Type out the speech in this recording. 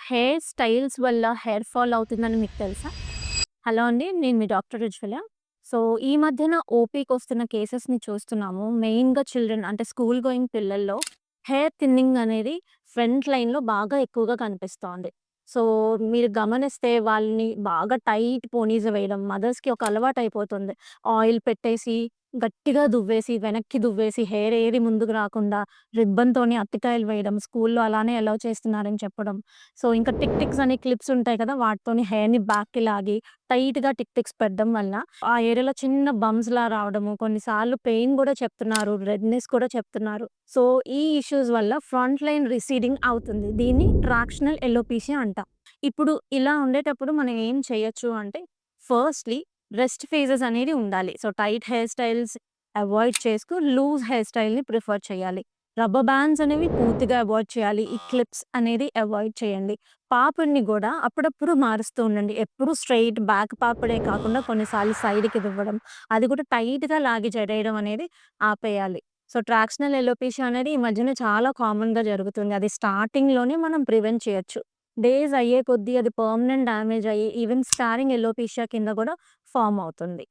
Hair styles వల్ల hair fall అవుతుందని మీకు తెలుసా? హలో అండి. నేను మీ డాక్టర్ రుజ్వల. సో, ఈ మధ్యన ఓపీకొస్తున్న కేసెస్‌ని చూస్తున్నాము. మెయిన్‌గా చిల్డ్రన్ అంటే స్కూల్ గోయింగ్ పిల్లల్లో హెయిర్ థిన్నింగ్ అనేది ఫ్రంట్ లైన్‌లో బాగా ఎక్కువగా కనిపిస్తోంది. సో, మీరు గమనిస్తే వాళ్ళని బాగా టైట్ పోనీస్ వేయడం మదర్స్‌కి ఒక అలవాటయిపోతుంది. ఆయిల్ పెట్టేసి, గట్టిగా దువ్వేసి, వెనక్కి దువ్వేసి హెయిర్ ఏది ముందుకు రాకుండా రిబ్బన్‌తోని అట్టికాయలు వేయడం. స్కూల్‌లో అలానే అలౌ చేస్తున్నారని చెప్పడం. సో, ఇంకా టిక్ టిక్స్ అని క్లిప్స్ ఉంటాయి కదా! వాటితోని హెయిర్‌ని బ్యాక్‌కి లాగి టైట్‌గా టిక్ టిక్స్ పెట్టడం వల్ల ఆ ఏరియాలో చిన్న బంప్స్‌లా రావడము, కొన్నిసార్లు పెయిన్ గూడా చెప్తున్నారు. రెడ్‌నెస్ కూడా చెప్తున్నారు. సో, ఈ ఇష్యూస్ వల్ల ఫ్రంట్ లైన్ రిసీడింగ్ అవుతుంది. దీన్ని ట్రాక్షనల్ ఎలోపీషియా అంటాం. ఇప్పుడు ఇలా ఉండేటప్పుడు మనం ఏం చేయొచ్చు అంటే, ఫస్ట్‌లీ రెస్ట్ ఫేజెస్ అనేది ఉండాలి. So, tight hair styles avoid చేస్తూ లూజ్ హెయిర్ స్టైల్‌ని ప్రిఫర్ చేయాలి. రబ్బర్ బ్యాండ్స్ అనేవి పూర్తిగా అవాయిడ్ చేయాలి. ఈ క్లిప్స్ అనేది అవాయిడ్ చేయండి. పాపిడిని గూడా అప్పుడప్పుడు మారుస్తూ ఉండండి. ఎప్పుడు స్ట్రెయిట్ బ్యాక్ పాపిడే కాకుండా కొన్నిసార్లు సైడ్‌కి దువ్వడం. అది కూడా టైట్‌గా లాగి జడేయడం అనేది ఆపేయాలి. సో, ట్రాక్షనల్ ఎలోపేషియా అనేది ఈ మధ్యన చాలా కామన్‌గా జరుగుతుంది. అది స్టార్టింగ్‌లోనే మనం ప్రివెంట్ చేయొచ్చు. డేస్ అయ్యే కొద్దీ అది పర్మనెంట్ డ్యామేజ్ అయ్యి ఈవెన్ స్కారింగ్ ఎలోపేషియా కింద కూడా ఫార్మ్ అవుతుంది.